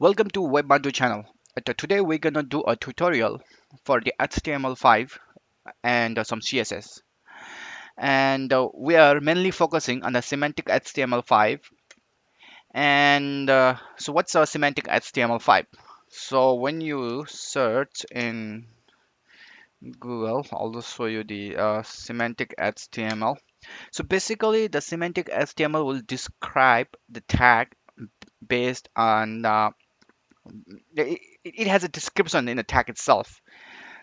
Welcome to Webmandu channel. Today we're gonna do a tutorial for the HTML5 and some CSS. And we are mainly focusing on the semantic HTML5. And so what's a semantic HTML5? So when you search in Google, I'll just show you the semantic HTML. So basically, the semantic HTML will describe the tag based on it has a description in the tag itself.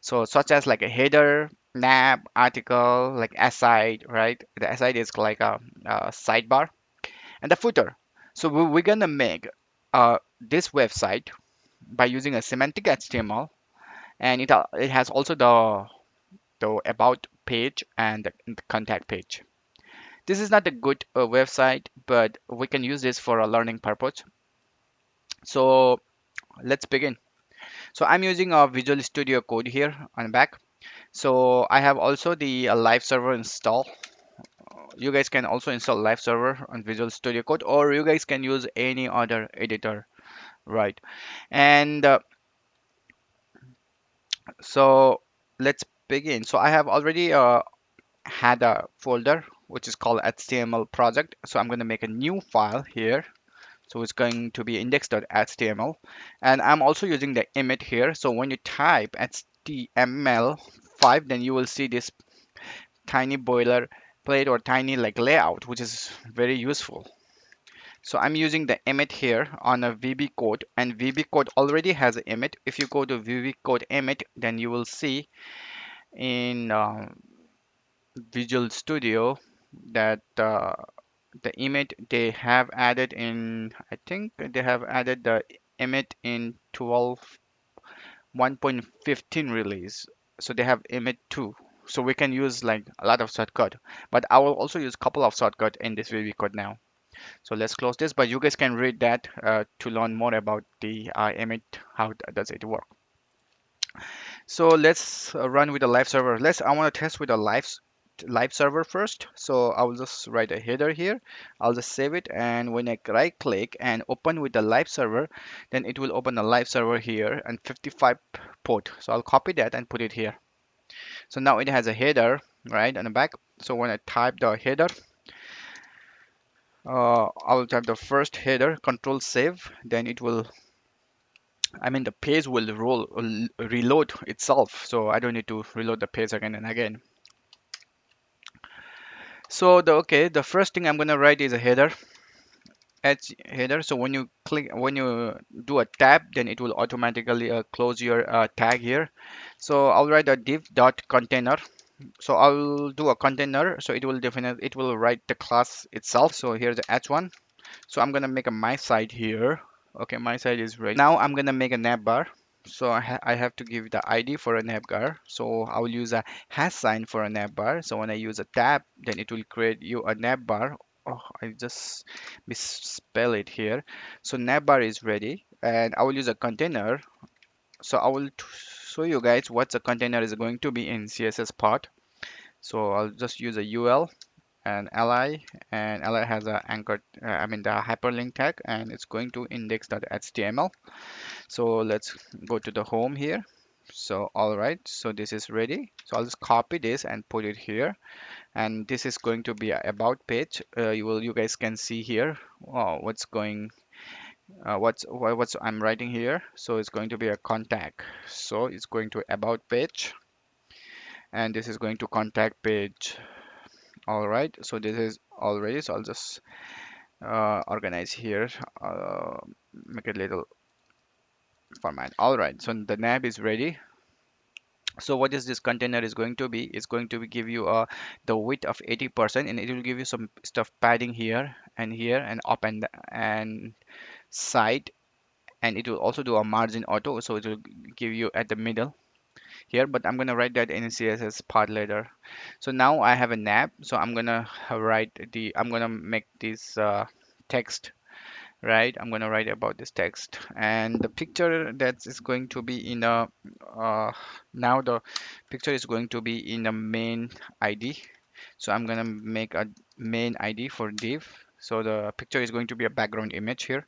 So such as like a header, nav, article, like aside, right? The aside is like a sidebar, and the footer. So we're gonna make this website by using a semantic HTML, and it has also the about page and the contact page. This is not a good website, but we can use this for a learning purpose. So let's begin. So I'm using a Visual Studio Code here on the back. So I have also the live server installed. You guys can also install live server on Visual Studio Code, or you guys can use any other editor, right? And so let's begin. So I have already had a folder which is called HTML project. So I'm going to make a new file here. So it's going to be index.html, and I'm also using the image here. So when you type HTML5, then you will see this tiny boilerplate or tiny like layout, which is very useful. So I'm using the image here on a VB code, and VB code already has an image. If you go to VB code image, then you will see in Visual Studio that the image they have added in, I think they have added the image in 12 1.15 release. So they have image 2. So we can use like a lot of shortcut, but I will also use a couple of shortcut in this VB code now. So let's close this, but you guys can read that to learn more about the image, how does it work. So let's run with the live server. I want to test with a live server first. So I will just write a header here. I'll just save it, and when I right click and open with the live server, then it will open a live server here and 55 port. So I'll copy that and put it here. So now it has a header right on the back. So when I type the header, I will type the first header, control save, then it will, I mean, the page will reload itself. So I don't need to reload the page again and again. So the first thing I'm gonna write is a header, header. So when you do a tab, then it will automatically close your tag here. So I'll write a div dot container. So I'll do a container. So it will write the class itself. So here's the h1. So I'm gonna make a my site here. Okay, my site is ready. Now I'm gonna make a navbar. So I have to give the ID for a navbar. So I will use a hash sign for a navbar. So when I use a tab, then it will create you a navbar. Oh, I just misspell it here. So navbar is ready, and I will use a container. So I will show you guys what the container is going to be in CSS part. So I'll just use a UL and li, and li has a anchor I mean the hyperlink tag, and it's going to index.html. So let's go to the home here. So all right, so this is ready. So I'll just copy this and put it here, and this is going to be a about page. You guys can see here what's going what's I'm writing here. So it's going to be a contact, so it's going to about page, and this is going to contact page. All right, so this is already, so I'll just organize here, uh, make a little format. All right, so the nav is ready. So what is this container is going to be? It's going to be give you the width of 80%, and it will give you some stuff padding here and up and side, and it will also do a margin auto, so it will give you at the middle here, but I'm gonna write that in CSS part later. So now I have a nav, so I'm gonna make this text, right? I'm gonna write about this text, and the picture that is going to be in a now the picture is going to be in a main ID. So I'm gonna make a main ID for div. So the picture is going to be a background image here.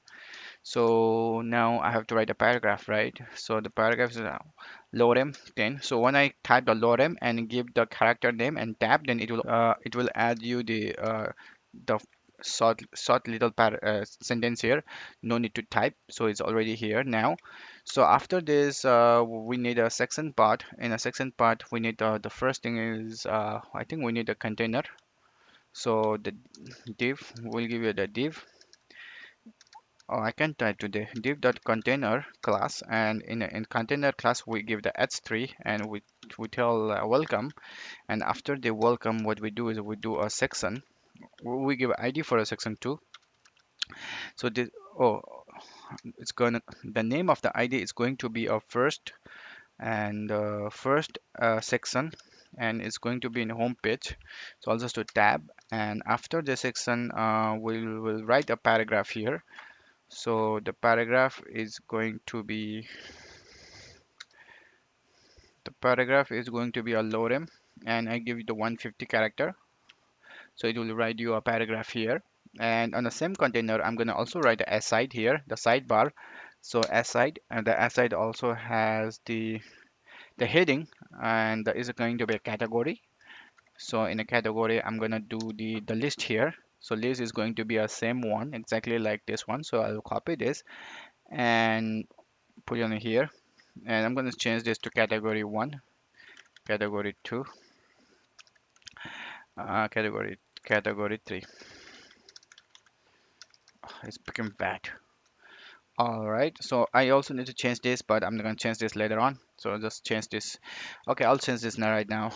So now I have to write a paragraph, right? So the paragraph is lorem 10. So when I type the lorem and give the character name and tab, then it will add you the short little sentence here. No need to type, so it's already here now. So after this, we need a section part. In a section part, we need the first thing is I think we need a container. So the div will give you the div. Oh, I can type today div.container class, and in container class we give the h3 and we tell welcome. And after the welcome, what we do is we do a section. We give ID for a section too. So this, oh, it's gonna the name of the ID is going to be a first and first section, and it's going to be in home page. So I'll just do tab, and after the section, we'll write a paragraph here. So the paragraph is going to be a lorem, and I give you the 150 character. So it will write you a paragraph here. And on the same container, I'm gonna also write a aside here, the sidebar. So aside, and the aside also has the heading, and that is going to be a category. So in a category, I'm gonna do the list here. So list is going to be a same one, exactly like this one. So I'll copy this and put it on here, and I'm going to change this to category 1, category 2, category 3. It's become bad. All right, so I also need to change this, but I'm going to change this later on. So I'll just change this. Okay, I'll change this now right now.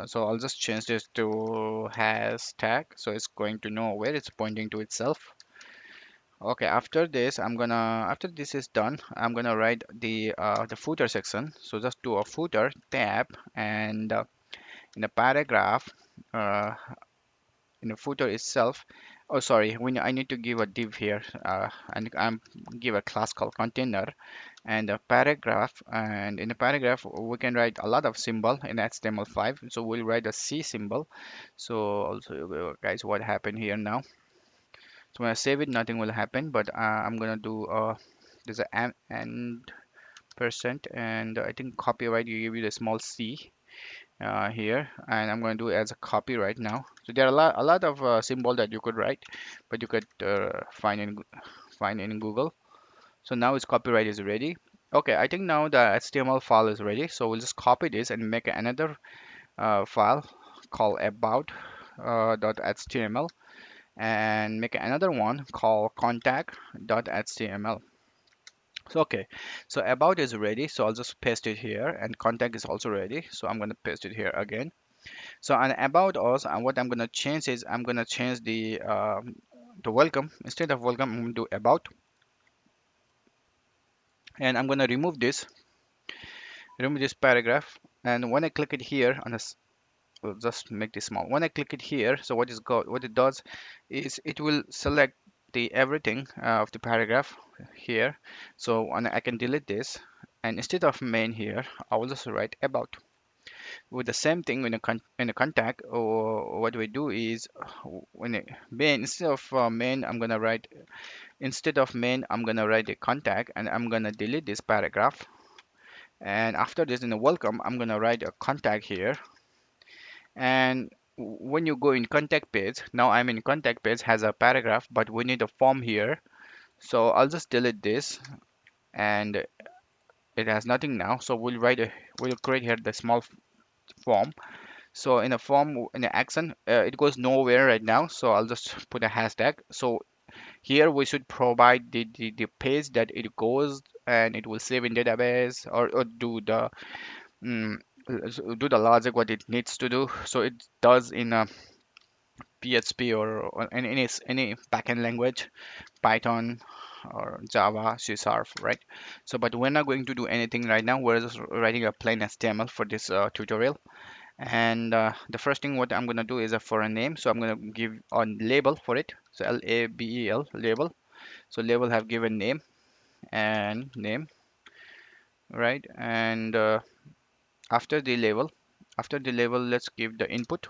So I'll just change this to hashtag, so it's going to know where it's pointing to itself. Okay, after this is done, I'm gonna write the footer section. So just do a footer tab, and in the paragraph, uh, in the footer itself. Oh, sorry, I need to give a div here, and I'm give a class called container and a paragraph. And in the paragraph, we can write a lot of symbol in HTML5. So we'll write a C symbol. So also, guys, what happened here now? So when I save it, nothing will happen. But I'm gonna do there's a and percent, and I think copyright. You give it a small C here, and I'm going to do it as a copy right now. So there are a lot of symbol that you could write, but you could find in Google. So now its copyright is ready. Okay, I think now the HTML file is ready. So we'll just copy this and make another file called about .html, and make another one called contact.html. So okay, so about is ready. So I'll just paste it here, and contact is also ready. So I'm going to paste it here again. So on about us, and what I'm gonna change is I'm gonna change the welcome. Instead of welcome, I'm gonna do about, and I'm gonna remove this paragraph. And when I click it here on this, we'll just make this small. When I click it here, so what it does is it will select the everything of the paragraph here. So when I can delete this, and instead of main here, I will just write about. With the same thing in a contact, or what we do is when a main instead of main I'm gonna write a contact, and I'm gonna delete this paragraph. And after this, in the welcome, I'm gonna write a contact here. And when you go in contact page, now I'm in contact page has a paragraph, but we need a form here. So I'll just delete this, and it has nothing now. So we'll create here the small form. So in a form, in the action, it goes nowhere right now. So I'll just put a hashtag. So here we should provide the page that it goes, and it will save in database, or mm, do the logic what it needs to do. So it does in a PHP, or any backend language, Python or Java, C Sharp, right? So, but we're not going to do anything right now. We're just writing a plain HTML for this tutorial. And the first thing what I'm gonna do is for a name. So I'm gonna give a label for it. So label, label. So label have given name and name, right? And after the label, let's give the input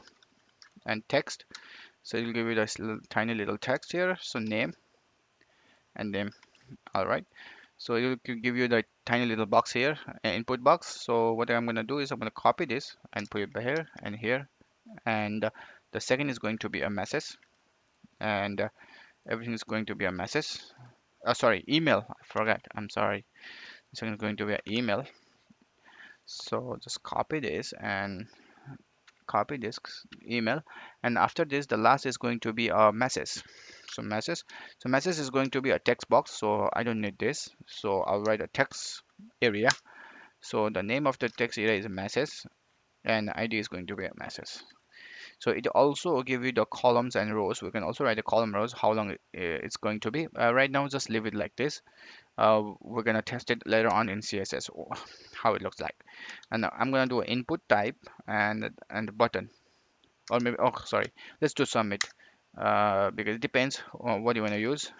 and text. So it'll give you this tiny little text here. So name, and then all right. So it will give you the tiny little box here, input box. So what I'm going to do is I'm going to copy this and put it here and here. And the second is going to be a message, and everything is going to be a message. Sorry, email. I forgot. I'm sorry. The second is going to be an email. So just copy this and copy this email, and after this the last is going to be a message. So message is going to be a text box, so I don't need this, so I'll write a text area. So the name of the text area is a message, and ID is going to be a message. So it also give you the columns and rows. We can also write the column rows, how long it's going to be. Right now just leave it like this. We're gonna test it later on in CSS, how it looks like. And I'm gonna do an input type and button, or maybe, oh sorry, let's do submit, because it depends on what you want to use,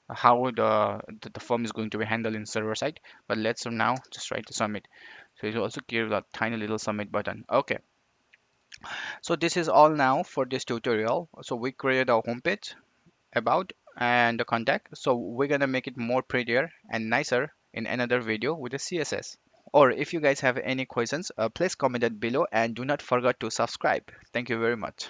how the form is going to be handled in server side. But let's now just try to submit. So it will also give a tiny little submit button. Okay, so this is all now for this tutorial. So we created our homepage, about, and the contact. So we're gonna make it more prettier and nicer in another video with the CSS. Or if you guys have any questions, please comment it below, and do not forget to subscribe. Thank you very much.